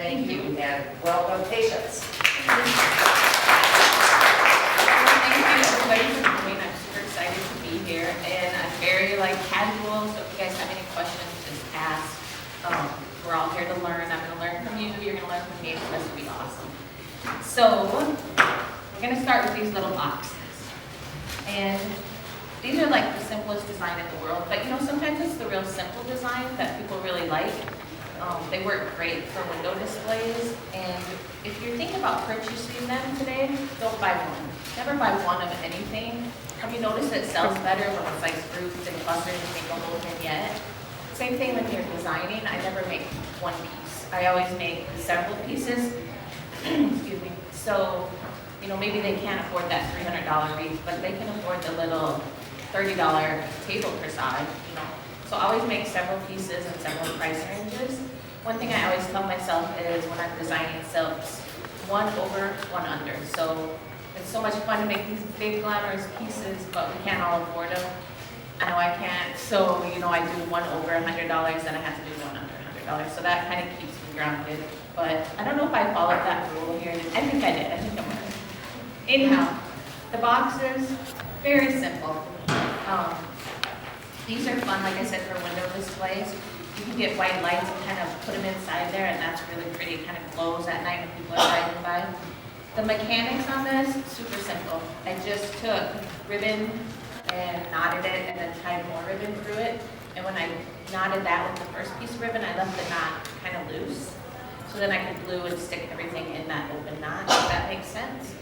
Thank you, and welcome, patients. Thank you, everybody, for coming. I'm super excited to be here, and I'm very casual. So if you guys have any questions, just ask. We're all here to learn. I'm going to learn from you. You're going to learn from me. So this will be awesome. So we're going to start with these little boxes, and these are like the simplest design in the world. But sometimes it's the real simple design that people really like. They work great for window displays, and if you're thinking about purchasing them today, don't buy one. Never buy one of anything. Have you noticed it sells better when it's like groups and clusters and make a whole vignette? Same thing when you're designing. I never make one piece. I always make several pieces. Excuse me. So, maybe they can't afford that $300 wreath, but they can afford the little $30 table per side, So I always make several pieces and several price ranges. One thing I always tell myself is when I'm designing silks, one over, one under. So it's so much fun to make these big glamorous pieces, but we can't all afford them. I know I can't, so I do one over $100, then I have to do one under $100. So that kind of keeps me grounded. But I don't know if I followed that rule here. I think I did. I think I'm right. Anyhow, the boxes, very simple. These are fun, like I said, for window displays. You can get white lights and kind of put them inside there, and that's really pretty. It kind of glows at night when people are driving by. The mechanics on this, super simple. I just took ribbon and knotted it and then tied more ribbon through it. And when I knotted that with the first piece of ribbon, I left the knot kind of loose. So then I could glue and stick everything in that open knot, if that makes sense.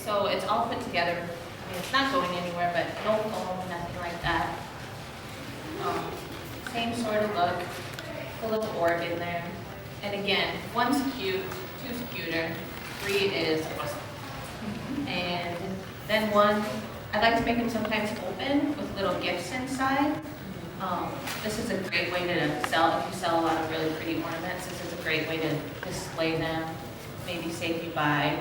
So it's all put together. I mean, it's not going anywhere, but no foam, nothing like that. Same sort of look, a little orb in there. And again, one's cute, two's cuter, three is awesome. And then one, I like to make them sometimes open with little gifts inside. This is a great way to sell, if you sell a lot of really pretty ornaments, this is a great way to display them. Maybe say if you buy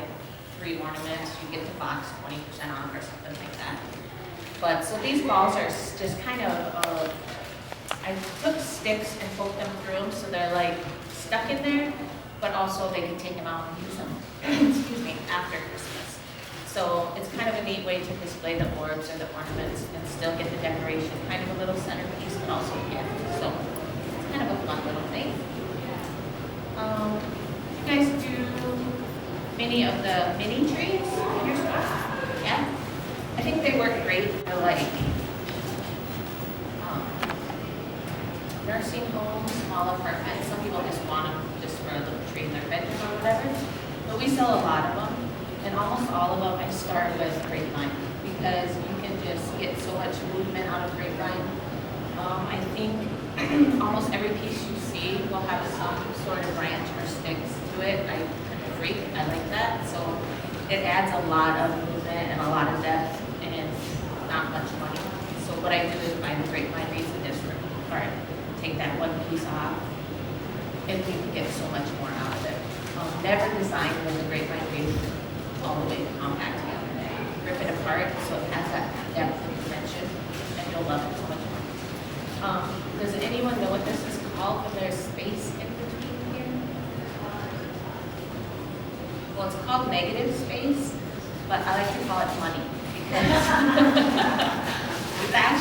3 ornaments, you get the box 20% off or something like that. But so these balls are just kind of, I took sticks and poked them through them so they're like stuck in there, but also they can take them out and use them, excuse me, after Christmas. So it's kind of a neat way to display the orbs or the ornaments and still get the decoration, kind of a little centerpiece, but also a gift. So it's kind of a fun little thing. You guys do many of the mini trees in your store? Yeah? I think they work great for nursing homes, small apartments. Some people just want them just for a little tree in their bedroom or whatever. But we sell a lot of them, and almost all of them I start with grapevine because you can just get so much movement out of grapevine. I think almost every piece you see will have some sort of branch or sticks to it. I'm a freak. I like that. So it adds a lot of movement and a lot of depth and not much money. So what I do is buy the grapevine wreath and just take that one piece off, and we can get so much more out of it. Never design with the grapevine wreath all the way compact together. Rip it apart so it has that depth and dimension, and you'll love it so much more. Does anyone know what this is called when there's space in between here? Well, it's called negative space, but I like to call it money because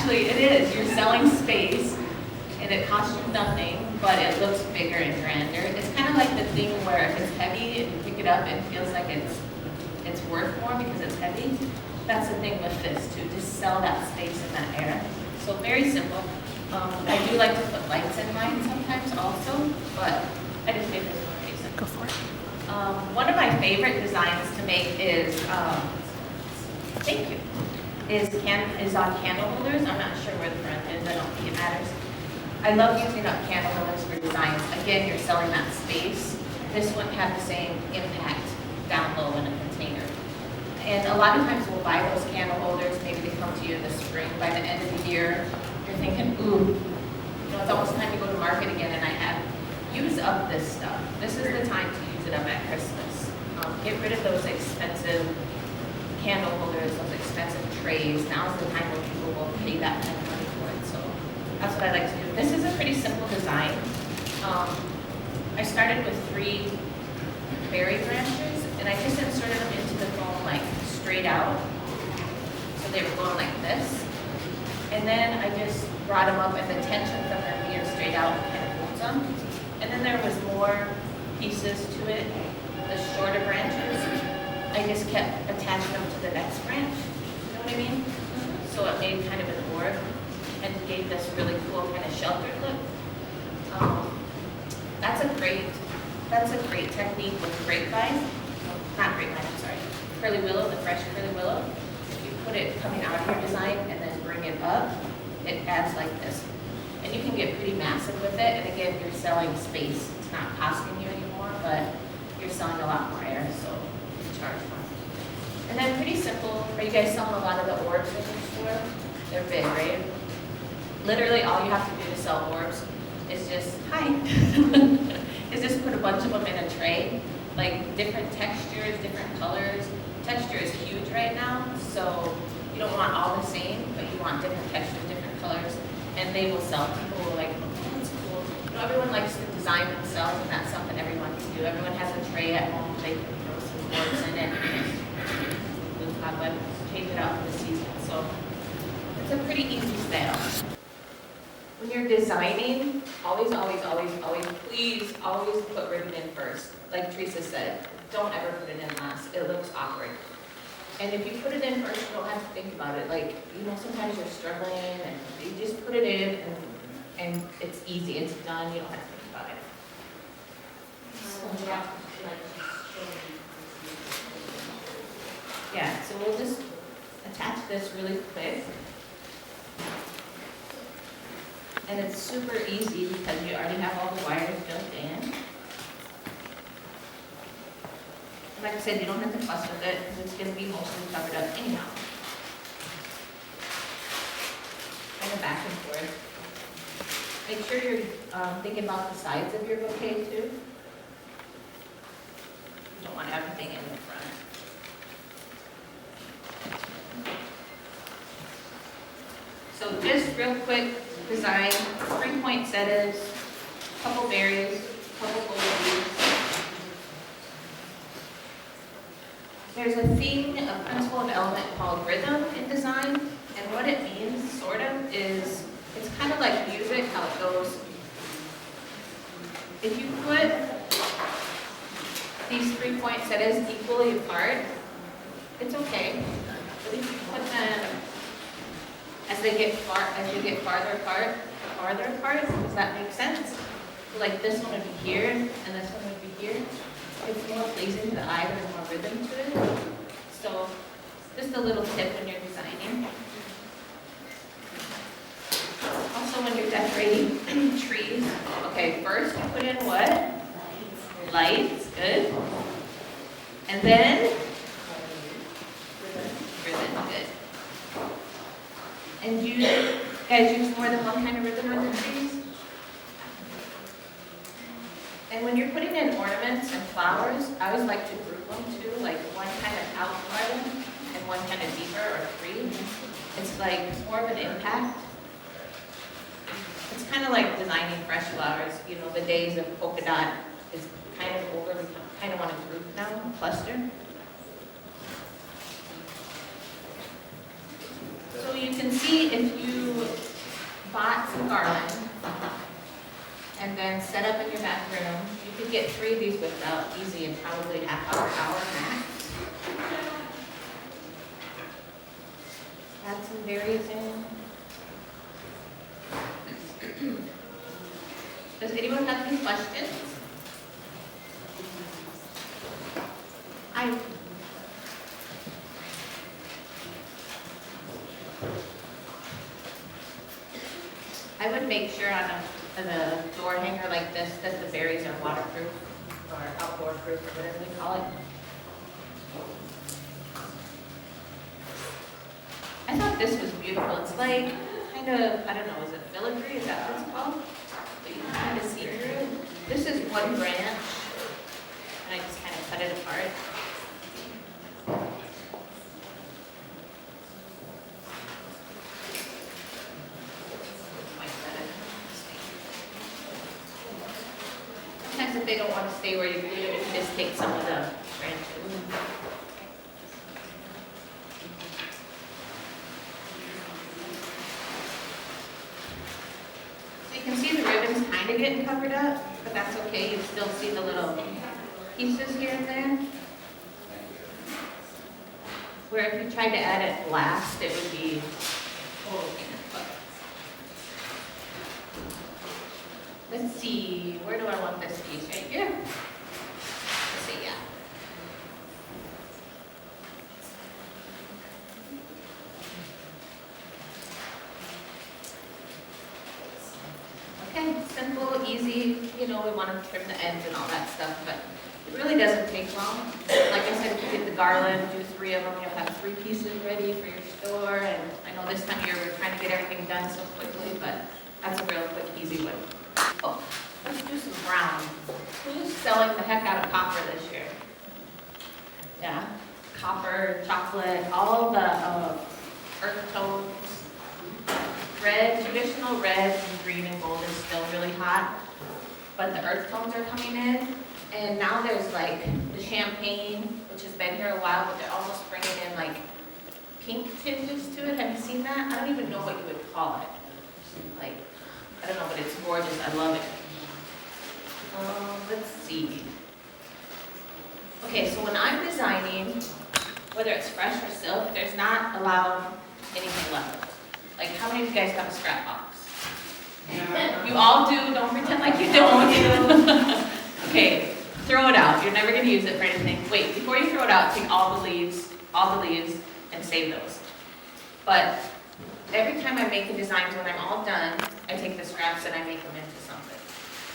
it is. You're selling space. And it costs you nothing, but it looks bigger and grander. It's kind of like the thing where if it's heavy and you pick it up, it feels like it's worth more because it's heavy. That's the thing with this too, just sell that space in that air. So very simple. I do like to put lights in mine sometimes also, but I just made this one pretty simple. Go for it. One of my favorite designs to make is, thank you, is on candle holders. I'm not sure where the front is, I don't think it matters. I love using up candle holders for designs. Again, you're selling that space. This wouldn't have the same impact down low in a container. And a lot of times we'll buy those candle holders, maybe they come to you in the spring. By the end of the year, you're thinking, ooh, it's almost time to go to market again, and I have used up this stuff. This is the time to use it up at Christmas. Get rid of those expensive candle holders, those expensive trays. Now's the time where people will pay that kind of money for it. So that's what I like to do. This is a pretty simple design. I started with 3 berry branches, and I just inserted them into the foam like straight out. So they were going like this. And then I just brought them up, and the tension from them being straight out kind of holds them. And then there was more pieces to it, the shorter branches. I just kept attaching them to the next branch. You know what I mean? So it made kind of an orb and gave this really cool kind of sheltered look. That's a great technique with grapevine. Not grapevine, I'm sorry. Curly willow, the fresh curly willow. If you put it coming out of your design and then bring it up, it adds like this. And you can get pretty massive with it, and again, you're selling space. It's not costing you anymore, but you're selling a lot more air, so you charge more. And then pretty simple, are you guys selling a lot of the orbs in your store? They're big, right? Literally all you have to do to sell orbs is just, is just put a bunch of them in a tray, like different textures, different colors. Texture is huge right now, so you don't want all the same, but you want different textures, different colors, and they will sell. People will like, oh, that's cool. You know, everyone likes to design themselves, and that's something everyone can do. Everyone has a tray at home, they can throw some boards in it, and cobweb, change it out for the season. So it's a pretty easy sale. When you're designing, always, please always put ribbon in first. Like Teresa said, don't ever put it in last. It looks awkward. And if you put it in first, you don't have to think about it. Like, you know, sometimes you're struggling, and you just put it in, and it's easy. It's done. You don't have to think about it. Yeah, so we'll just attach this really quick. And it's super easy because you already have all the wires built in. Like I said, you don't have to fuss with it because it's going to be mostly covered up anyhow. Kind of back and forth. Make sure you're thinking about the sides of your bouquet too. You don't want everything in the front. So just real quick design, 3 poinsettias, couple berries, couple gold. There's a thing, a principle of element called rhythm in design, and what it means, sort of, is it's kind of like music, how it goes. If you put these 3 poinsettias equally apart, it's okay. But if you put them as you get farther apart, does that make sense? So like this one would be here, and this one would be here. It's more pleasing to the eye, there's more rhythm to it. So just a little tip when you're designing. Also when you're decorating trees, okay, first you put in what? Lights, good. And then ribbon, good. And you guys use more than one kind of ribbon on your trees? And when you're putting in ornaments and flowers, I always like to group them too, like one kind of out farther and one kind of deeper, or three. It's like more of an impact. It's kind of like designing fresh flowers. You know, the days of polka dot is kind of over. We kind of want to group now, cluster. So you can see if you bought some garland and then set up in your back room, you could get 3 of these whipped out easy in probably hour max. Add some berries in. Does anyone have any questions? I would make sure on a door hanger like this that the berries are waterproof or outdoor proof or whatever we call it. I thought this was beautiful. It's like kind of, I don't know, is it filigree? Is that what it's called? But you can kind of see through it. This is one branch, and I just kind of cut it apart. Sometimes if they don't want to stay where you glued it, you just just take some of the branches. So you can see the ribbons kind of getting covered up, but that's okay. You still see the little pieces here and there. Where if you tried to add it last, it would be total pain. Let's see, where do I want this piece? Right here? Let's see, yeah. Okay, simple, easy, you know, we want to trim the ends and all that stuff, but it really doesn't take long. Like I said, if you get the garland, do 3 of them, you'll have 3 pieces ready for your store, and I know this time of year we're trying to get everything done so quickly, but that's a real quick, easy way. Oh, let's do some brown. Who's selling the heck out of copper this year? Yeah, copper, chocolate, all the earth tones. Red, traditional red and green and gold is still really hot, but the earth tones are coming in. And now there's like the champagne, which has been here a while, but they're almost bringing in like pink tinges to it. Have you seen that? I don't even know what you would call it. Like, I don't know, but it's gorgeous. I love it. Let's see. Okay, so when I'm designing, whether it's fresh or silk, there's not allowed anything left. Like, how many of you guys have a scrap box? You all do. Don't pretend like you don't. Okay, throw it out. You're never going to use it for anything. Wait, before you throw it out, take all the leaves, and save those. But every time I make the designs, when I'm all done, I take the scraps and I make them into something.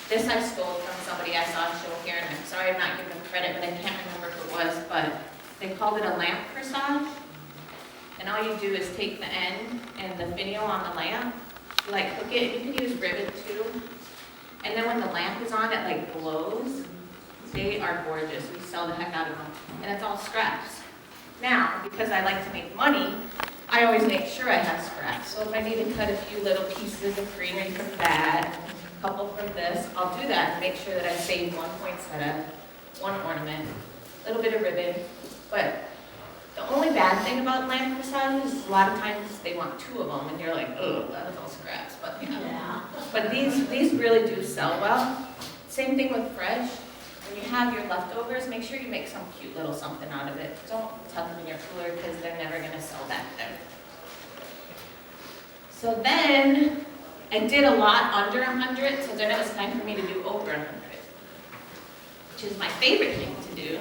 This I stole from somebody I saw a show here, and I'm sorry I'm not giving them credit, but I can't remember who it was, but they called it a lamp corsage. And all you do is take the end and the finial on the lamp, you like hook it, you can use rivet too. And then when the lamp is on, it like glows. They are gorgeous. We sell the heck out of them. And it's all scraps. Now, because I like to make money, I always make sure I have scraps. So if I need to cut a few little pieces of greenery from that, a couple from this, I'll do that and make sure that I save 1 poinsettia, 1 ornament, a little bit of ribbon. But the only bad thing about lamp corsages is a lot of times they want 2 of them, and you're like, oh, that's all scraps. But yeah. But these really do sell well. Same thing with fresh. When you have your leftovers, make sure you make some cute little something out of it. Don't tuck them in your cooler because they're never going to sell back there. So then I did a lot under 100, so then it was time for me to do over 100, which is my favorite thing to do.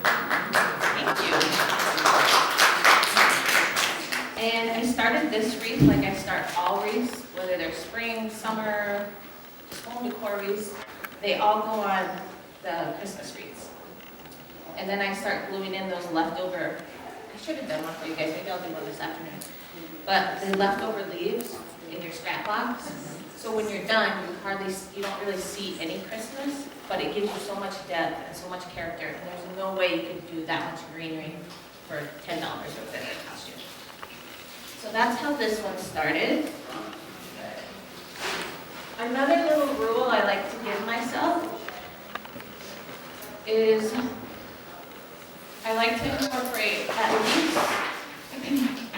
Thank you. And I started this wreath like I start all wreaths, whether they're spring, summer, just home decor wreaths. They all go on the Christmas wreaths. And then I start gluing in those leftover, I should have done one for you guys, maybe I'll do one this afternoon. But the leftover leaves in your scrap box. So when you're done, you don't really see any Christmas, but it gives you so much depth and so much character. And there's no way you could do that much greenery for $10 or whatever it cost you. So that's how this one started. Another little rule I like to give myself is I like to incorporate at least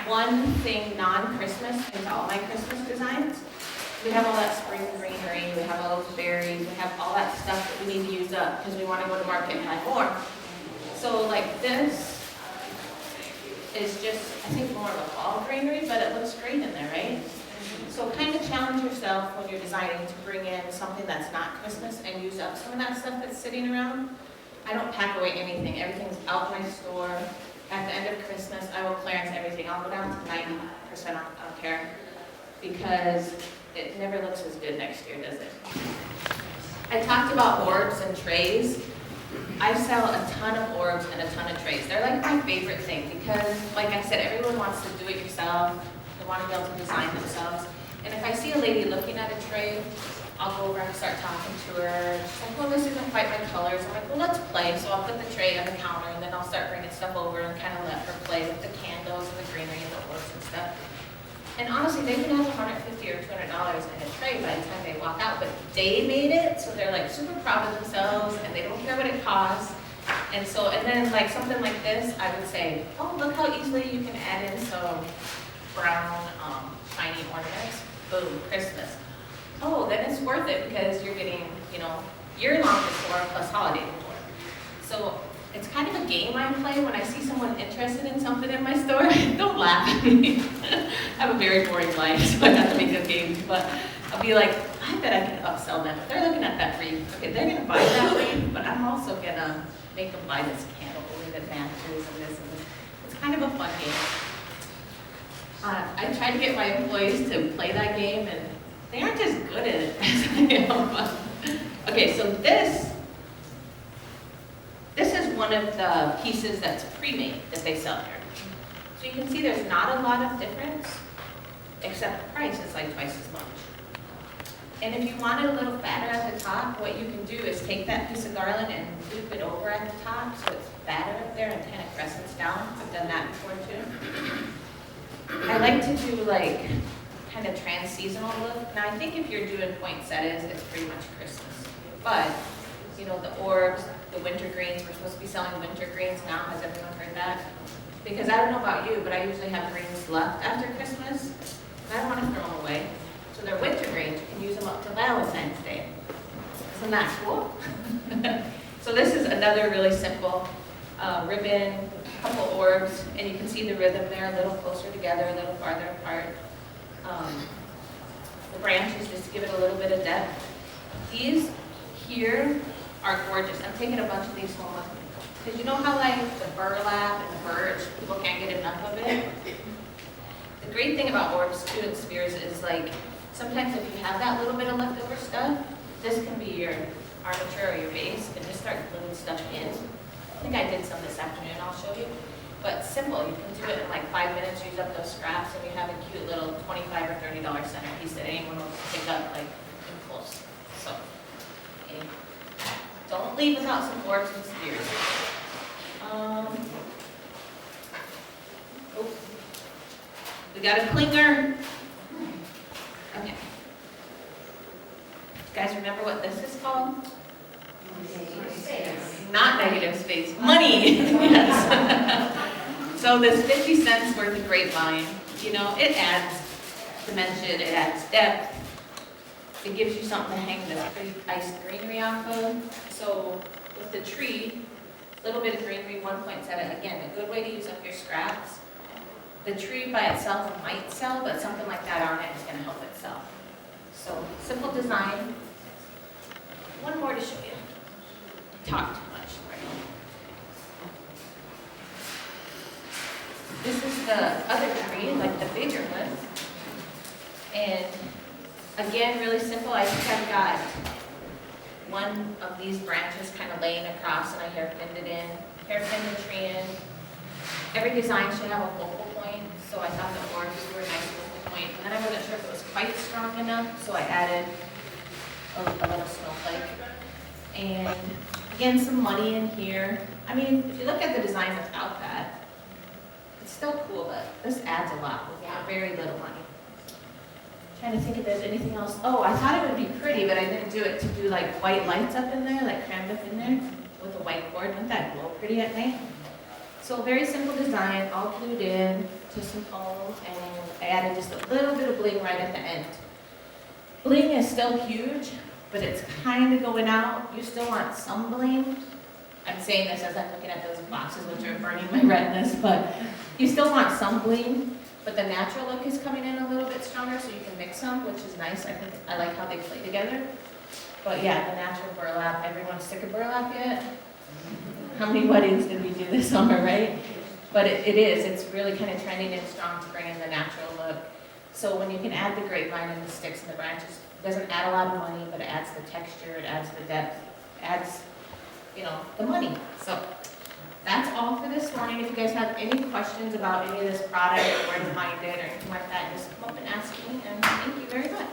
one thing non-Christmas into all my Christmas designs. We have all that spring greenery, we have all those berries, we have all that stuff that we need to use up because we want to go to market and buy more. So like this is just, I think, more of a fall greenery, but it looks great in there, right? So kind of challenge yourself when you're designing to bring in something that's not Christmas and use up some of that stuff that's sitting around. I don't pack away anything. Everything's out my store. At the end of Christmas, I will clearance everything. I'll go down to 90%, I don't care, because it never looks as good next year, does it? I talked about orbs and trays. I sell a ton of orbs and a ton of trays. They're like my favorite thing because, like I said, everyone wants to do it yourself. They want to be able to design themselves. And if I see a lady looking at a tray, I'll go over and start talking to her. She's like, well, this isn't quite my colors. I'm like, well, let's play. So I'll put the tray on the counter, and then I'll start bringing stuff over and kind of let her play with the candles and the greenery and the orbs and stuff. And honestly, they can have $150 or $200 in a tray by the time they walk out, but they made it, so they're like super proud of themselves, and they don't feel care what it costs. And so, and then like something like this, I would say, oh, look how easily you can add in some brown, shiny ornaments. Boom, Christmas. Oh, then it's worth it because you're getting, you know, year-long decor plus holiday decor. So it's kind of a game I play when I see someone interested in something in my store. Don't laugh at me. I have a very boring life, so I have to make a game. But I'll be like, I bet I can upsell them. If they're looking at that wreath, okay, they're gonna buy that wreath, but I'm also gonna make them buy this candle with advantages and this and this. It's kind of a fun game. I try to get my employees to play that game, and they aren't as good at it as I am. Okay, so this is one of the pieces that's pre-made that they sell here. So you can see there's not a lot of difference, except the price is like twice as much. And if you want it a little fatter at the top, what you can do is take that piece of garland and loop it over at the top so it's fatter up there and kind of crescents down. I've done that before too. I like to do like kind of trans-seasonal look. Now I think if you're doing poinsettias, it's pretty much Christmas. But, you know, the orbs, the winter greens, we're supposed to be selling winter greens now. Has everyone heard that? Because I don't know about you, but I usually have greens left after Christmas. And I don't want to throw them away. So they're winter greens, you can use them up to Valentine's Day. Isn't that cool? So this is another really simple ribbon, a couple orbs, and you can see the rhythm there, a little closer together, a little farther apart. The branches, just to give it a little bit of depth. These here are gorgeous. I'm taking a bunch of these home with me. Because you know how like the burlap and the birch, people can't get enough of it? The great thing about orbs too and spheres is like, sometimes if you have that little bit of leftover stuff, this can be your armature or your base, and just start gluing stuff in. I think I did some this afternoon, I'll show you. But simple, you can do it in like 5 minutes, use up those scraps, and you have a cute little $25 or $30 centerpiece that anyone will pick up like impulse. So, anyway, don't leave without some orbs and spheres. We got a clinger. Okay. You guys remember what this is called? Not negative space. Money. Yes. So this 50 cents worth of grapevine, you know, it adds dimension, it adds depth. It gives you something to hang this pretty nice greenery off of. So with the tree, a little bit of greenery, 1 poinsettia, again, a good way to use up your scraps. The tree by itself might sell, but something like that on it is going to help it sell. So simple design. One more to show you. Talk too much. This is the other tree, like the bigger one. And again, really simple. I think I've got one of these branches kind of laying across, and I hairpinned it in, hairpinned the tree in. Every design should have a focal point, so I thought the orbs were a nice focal point. And then I wasn't sure if it was quite strong enough, so I added a little snowflake. And again, some money in here. I mean, if you look at the design without that, it's still cool, but this adds a lot with very little money. Trying to think if there's anything else. Oh, I thought it would be pretty, but I didn't do it to do like white lights up in there, like crammed up in there with a white cord. Wouldn't that glow pretty at night? So a very simple design, all glued in to some foam, and I added just a little bit of bling right at the end. Bling is still huge, but it's kind of going out. You still want some bling. I'm saying this as I'm looking at those boxes, which are burning my retinas, but you still want some bling. But the natural look is coming in a little bit stronger, so you can mix them, which is nice. I like how they play together. But yeah, the natural burlap. Everyone sick of burlap yet? How many weddings did we do this summer, right? But it is. It's really kind of trending and strong to bring in the natural look. So when you can add the grapevine and the sticks and the branches, it doesn't add a lot of money, but it adds the texture, it adds the depth, it adds, you know, the money. So that's all for this morning. If you guys have any questions about any of this product or where to find it or anything like that, just come up and ask me, and thank you very much.